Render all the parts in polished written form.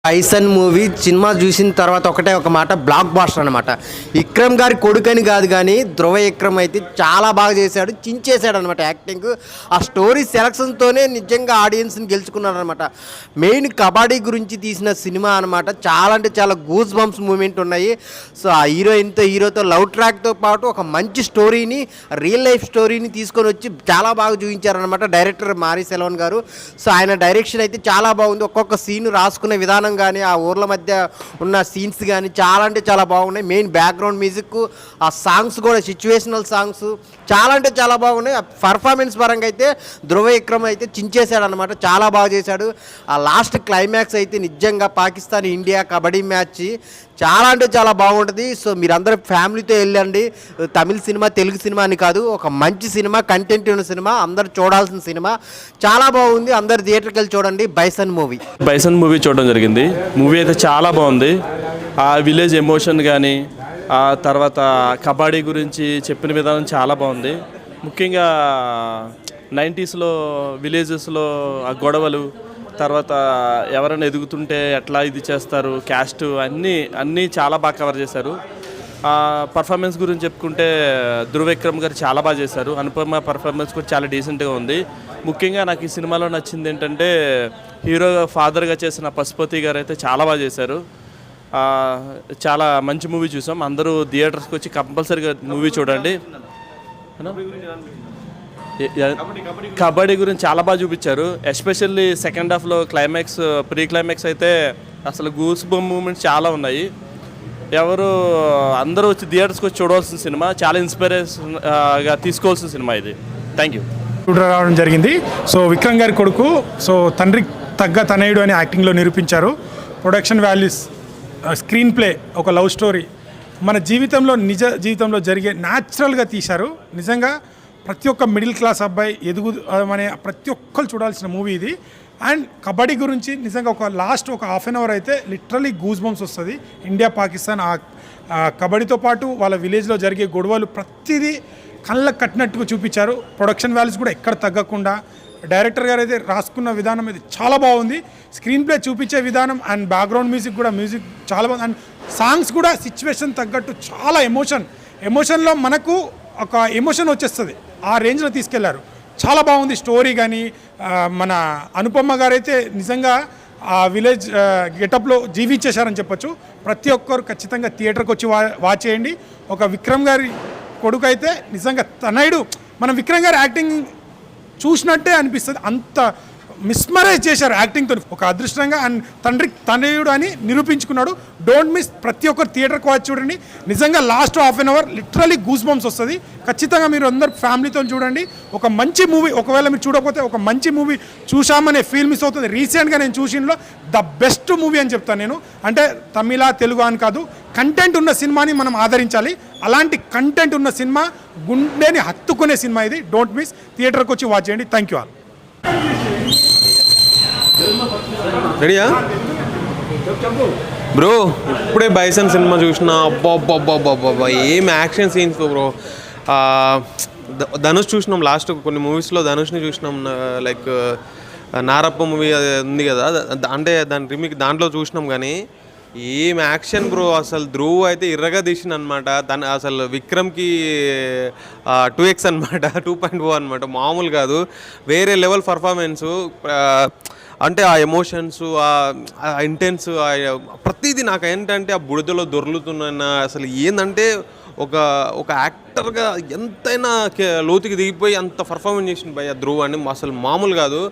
పైసన్ movie cinema చూసిన తర్వాత ఒకటే ఒక మాట బ్లాక్ బాస్టర్ అనమాట. విక్రమ్ గారి కొడుకని కాదు కానీ ధ్రువ విక్రమ్ అయితే చాలా బాగా చేశాడు, చించేశాడు అనమాట యాక్టింగ్. ఆ స్టోరీ సెలక్షన్తోనే నిజంగా ఆడియన్స్ని గెలుచుకున్నాడు అనమాట. మెయిన్ కబడ్డీ గురించి తీసిన సినిమా అనమాట. చాలా అంటే చాలా గూస్ బంప్స్ మూమెంట్ ఉన్నాయి. సో ఆ హీరోతో లవ్ ట్రాక్తో పాటు ఒక మంచి స్టోరీని, రియల్ లైఫ్ స్టోరీని తీసుకొని వచ్చి చాలా బాగా చూపించారనమాట డైరెక్టర్ మారీ సెల్వన్ గారు. సో ఆయన డైరెక్షన్ అయితే చాలా బాగుంది. ఒక్కొక్క సీన్ రాసుకునే విధానం కానీ, ఆ ఊర్ల మధ్య ఉన్న సీన్స్ కానీ చాలా అంటే చాలా బాగున్నాయి. మెయిన్ బ్యాక్గ్రౌండ్ మ్యూజిక్, ఆ సాంగ్స్ కూడా సిచ్యువేషనల్ సాంగ్స్ చాలా అంటే చాలా బాగున్నాయి. పర్ఫార్మెన్స్ పరంగా అయితే ధ్రువ విక్రమ్ అయితే చించేశాడు అనమాట, చాలా బాగా చేశాడు. ఆ లాస్ట్ క్లైమాక్స్ అయితే నిజంగా పాకిస్తాన్ ఇండియా కబడ్డీ మ్యాచ్ చాలా అంటే చాలా బాగుంటుంది. సో మీరందరూ ఫ్యామిలీతో వెళ్ళండి. తమిళ సినిమా, తెలుగు సినిమా అని కాదు, ఒక మంచి సినిమా, కంటెంట్ ఉన్న సినిమా, అందరూ చూడాల్సిన సినిమా, చాలా బాగుంది. అందరు థియేటర్కి వెళ్ళి చూడండి బైసన్ మూవీ చూడడం జరిగింది. మూవీ అయితే చాలా బాగుంది. ఆ విలేజ్ ఎమోషన్ కానీ, ఆ తర్వాత కబడ్డీ గురించి చెప్పిన విధానం చాలా బాగుంది. ముఖ్యంగా 90స్లో విలేజెస్లో ఆ గొడవలు, తర్వాత ఎవరైనా ఎదుగుతుంటే ఎట్లా ఇది చేస్తారు, క్యాస్ట్ అన్నీ చాలా బాగా కవర్ చేశారు. పర్ఫార్మెన్స్ గురించి చెప్పుకుంటే ధ్రువ విక్రమ్ గారు చాలా బాగా చేశారు. అనుపమ పర్ఫార్మెన్స్ కూడా చాలా డీసెంట్గా ఉంది. ముఖ్యంగా నాకు ఈ సినిమాలో నచ్చింది ఏంటంటే హీరో ఫాదర్గా చేసిన పశుపతి గారు అయితే చాలా బాగా చేశారు. చాలా మంచి మూవీ చూసాం. అందరూ థియేటర్స్కి వచ్చి కంపల్సరీగా మూవీ చూడండి. కబడ్డీ గురించి చాలా బాగా చూపించారు. ఎస్పెషల్లీ సెకండ్ హాఫ్లో క్లైమాక్స్, ప్రీ క్లైమాక్స్ అయితే అసలు గూస్ బంప్ మూమెంట్స్ చాలా ఉన్నాయి. అందరూ వచ్చి థియేటర్స్కి వచ్చి చూడవలసిన సినిమా, చాలా ఇన్స్పిరేషన్గా తీసుకోవాల్సిన సినిమా ఇది. Thank you. రావడం జరిగింది. సో విక్రమ్ గారి కొడుకు, సో తండ్రికి తగ్గ తనయుడు అని యాక్టింగ్లో నిరూపించారు. ప్రొడక్షన్ వాల్యూస్, స్క్రీన్ ప్లే, ఒక లవ్ స్టోరీ మన నిజ జీవితంలో జరిగే న్యాచురల్గా తీశారు. నిజంగా ప్రతి ఒక్క మిడిల్ క్లాస్ అబ్బాయి అనే ప్రతి ఒక్కరు చూడాల్సిన మూవీ ఇది. అండ్ కబడ్డీ గురించి నిజంగా ఒక లాస్ట్ ఒక హాఫ్ అన్ అవర్ అయితే లిటరలీ గూస్ బంప్స్ వస్తుంది. ఇండియా పాకిస్తాన్ కబడ్డీతో పాటు వాళ్ళ విలేజ్లో జరిగే గొడవలు ప్రతిదీ కళ్ళకు కట్టినట్టుగా చూపించారు. ప్రొడక్షన్ వాల్యూస్ కూడా ఎక్కడ తగ్గకుండా డైరెక్టర్ గారు అయితే రాసుకున్న విధానం అయితే చాలా బాగుంది. స్క్రీన్ ప్లే చూపించే విధానం అండ్ బ్యాక్గ్రౌండ్ మ్యూజిక్ చాలా బాగుంది. అండ్ సాంగ్స్ కూడా సిచ్యువేషన్ తగ్గట్టు చాలా ఎమోషన్లో మనకు ఒక ఎమోషన్ వచ్చేస్తుంది, ఆ రేంజ్లో తీసుకెళ్లారు. చాలా బాగుంది స్టోరీ. కానీ మన అనుపమ గారు అయితే నిజంగా ఆ విలేజ్ గెటప్లో జీవించేశారని చెప్పొచ్చు. ప్రతి ఒక్కరు ఖచ్చితంగా థియేటర్కి వచ్చి వాచ్ చేయండి. ఒక విక్రమ్ గారి కొడుకు అయితే నిజంగా తనయుడు, మనం విక్రమ్ గారి యాక్టింగ్ చూసినట్టే అనిపిస్తుంది. అంత మిస్మరైజ్ చేశారు యాక్టింగ్తో. ఒక అదృష్టంగా అండ్ తనయుడు అని నిరూపించుకున్నాడు. డోంట్ మిస్, ప్రతి ఒక్కరు థియేటర్కి వచ్చి చూడండి. నిజంగా last half an hour literally goose bumps వస్తుంది. ఖచ్చితంగా మీరు అందరు ఫ్యామిలీతో చూడండి. ఒక మంచి మూవీ, ఒకవేళ మీరు చూడకపోతే ఒక మంచి మూవీ చూసామనే ఫీల్ మిస్ అవుతుంది. రీసెంట్గా నేను చూసినలో ద బెస్ట్ మూవీ అని చెప్తాను నేను. అంటే తమిళ, తెలుగు అని కాదు, కంటెంట్ ఉన్న సినిమాని మనం ఆదరించాలి. అలాంటి కంటెంట్ ఉన్న సినిమా, గుండెని హత్తుకునే సినిమా ఇది. డోంట్ మిస్, థియేటర్కి వచ్చి వాచ్ చేయండి. Thank you all. రెడీయా బ్రో? ఇప్పుడే బైసన్ సినిమా చూసిన, అబ్బా ఏం యాక్షన్ సీన్స్ బ్రో. ధనుష్ చూసినాం, లాస్ట్ కొన్ని మూవీస్లో ధనుష్ని చూసినాం. లైక్ నారప్ప మూవీ ఉంది కదా, అంటే దాని రిమిక్ దాంట్లో చూసినాం. కానీ ఏం యాక్షన్ బ్రో. అసలు ధ్రువ్ అయితే ఇర్రగా తీసిన అనమాట. అసలు విక్రమ్కి 2x అనమాట, 2.0 అనమాట. మామూలు కాదు, వేరే లెవెల్ పర్ఫార్మెన్సు. అంటే ఆ ఎమోషన్స్, ఆ ఇంటెన్స్, ప్రతిదీ నాకు ఏంటంటే ఆ బుడిదలో దొర్లుతున్న అసలు ఏంటంటే ఒక యాక్టర్గా ఎంతైనా లోతుకి దిగిపోయి అంత పర్ఫార్మెన్స్ చేసిన భయ ధ్రువ్ అని అసలు మామూలు కాదు.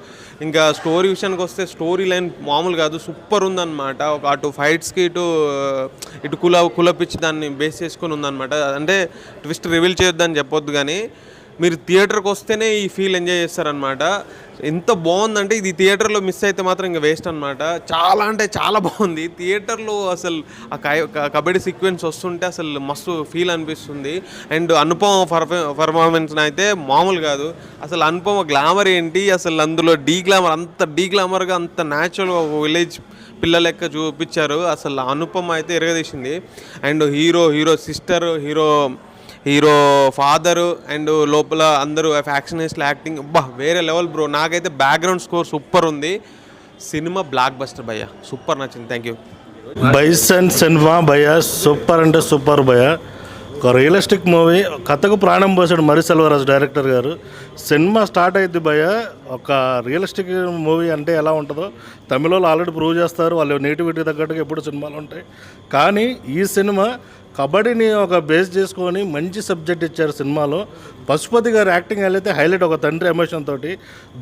ఇంకా స్టోరీ విషయానికి వస్తే స్టోరీ లైన్ మామూలు కాదు, సూపర్ ఉందన్నమాట. అటు ఫైట్స్కి ఇటు కులపిచ్చి దాన్ని బేస్ చేసుకొని ఉందన్నమాట. అంటే ట్విస్ట్ రివీల్ చేయొద్దని చెప్పొద్దు, కానీ మీరు థియేటర్కి వస్తేనే ఈ ఫీల్ ఎంజాయ్ చేస్తారనమాట. ఎంత బాగుందంటే ఇది థియేటర్లో మిస్ అయితే మాత్రం ఇంకా వేస్ట్ అనమాట. చాలా అంటే చాలా బాగుంది. థియేటర్లో అసలు ఆ కబడ్డీ సీక్వెన్స్ వస్తుంటే అసలు మస్తు ఫీల్ అనిపిస్తుంది. అండ్ అనుపమ పర్ఫార్మెన్స్ అయితే మామూలు కాదు. అసలు అనుపమ గ్లామర్ ఏంటి, అసలు అందులో అంత డీ గ్లామర్గా అంత న్యాచురల్గా ఒక విలేజ్ పిల్ల లెక్క చూపించారు. అసలు అనుపమ అయితే ఎరగదీసింది. And hero sister, hero father and లోపల అందరూ ఫ్యాక్షనిస్ట్లు యాక్టింగ్ వేరే లెవెల్ బ్రో. నాకైతే బ్యాక్గ్రౌండ్ స్కోర్ సూపర్ ఉంది. సినిమా బ్లాక్ బస్టర్ భయ్య, సూపర్ నచ్చింది. Thank you. బైసన్ సినిమా భయ సూపర్ అంటే సూపర్ భయ. ఒక రియలిస్టిక్ మూవీ, కథకు ప్రాణం పోసాడు మరి సెల్వరాజ్ డైరెక్టర్ గారు. సినిమా స్టార్ట్ అయింది భయ, ఒక రియలిస్టిక్ మూవీ అంటే ఎలా ఉంటుందో తమిళలో ఆల్రెడీ ప్రూవ్ చేస్తారు. వాళ్ళ నేటివిటీ తగ్గట్టుగా ఎప్పుడు సినిమాలు ఉంటాయి. కానీ ఈ సినిమా కబడ్డీని ఒక బేస్ చేసుకొని మంచి సబ్జెక్ట్ ఇచ్చారు సినిమాలో. పశుపతి గారు యాక్టింగ్ అయితే హైలైట్, ఒక తండ్రి ఎమోషన్ తోటి.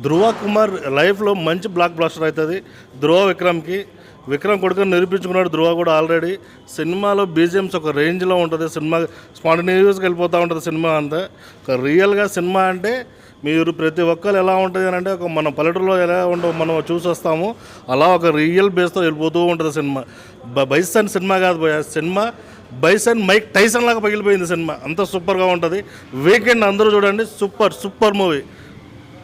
ధ్రువ కుమార్ లైఫ్లో మంచి బ్లాక్ బ్లాస్టర్ అవుతుంది ధ్రువ విక్రమ్కి. విక్రమ్ కొడుకుని నిరూపించుకున్నాడు ధ్రువ కూడా ఆల్రెడీ. సినిమాలో బీజిఎమ్స్ ఒక రేంజ్లో ఉంటుంది, సినిమా స్పాంటేనియస్గా వెళ్ళిపోతూ ఉంటుంది సినిమా అంతా. ఒక రియల్గా సినిమా అంటే మీరు ప్రతి ఒక్కరు ఎలా ఉంటుంది అని అంటే ఒక మన పల్లెటూరులో ఎలా ఉండవు మనం చూసి వస్తాము, అలా ఒక రియల్ బేస్తో వెళ్ళిపోతూ ఉంటుంది సినిమా. బైసన్ సినిమా కాదు పోయా, సినిమా బైసన్ మైక్ టైసన్ లాగా పగిలిపోయింది సినిమా, అంత సూపర్గా ఉంటుంది. వీకెండ్ అందరూ చూడండి, సూపర్ మూవీ.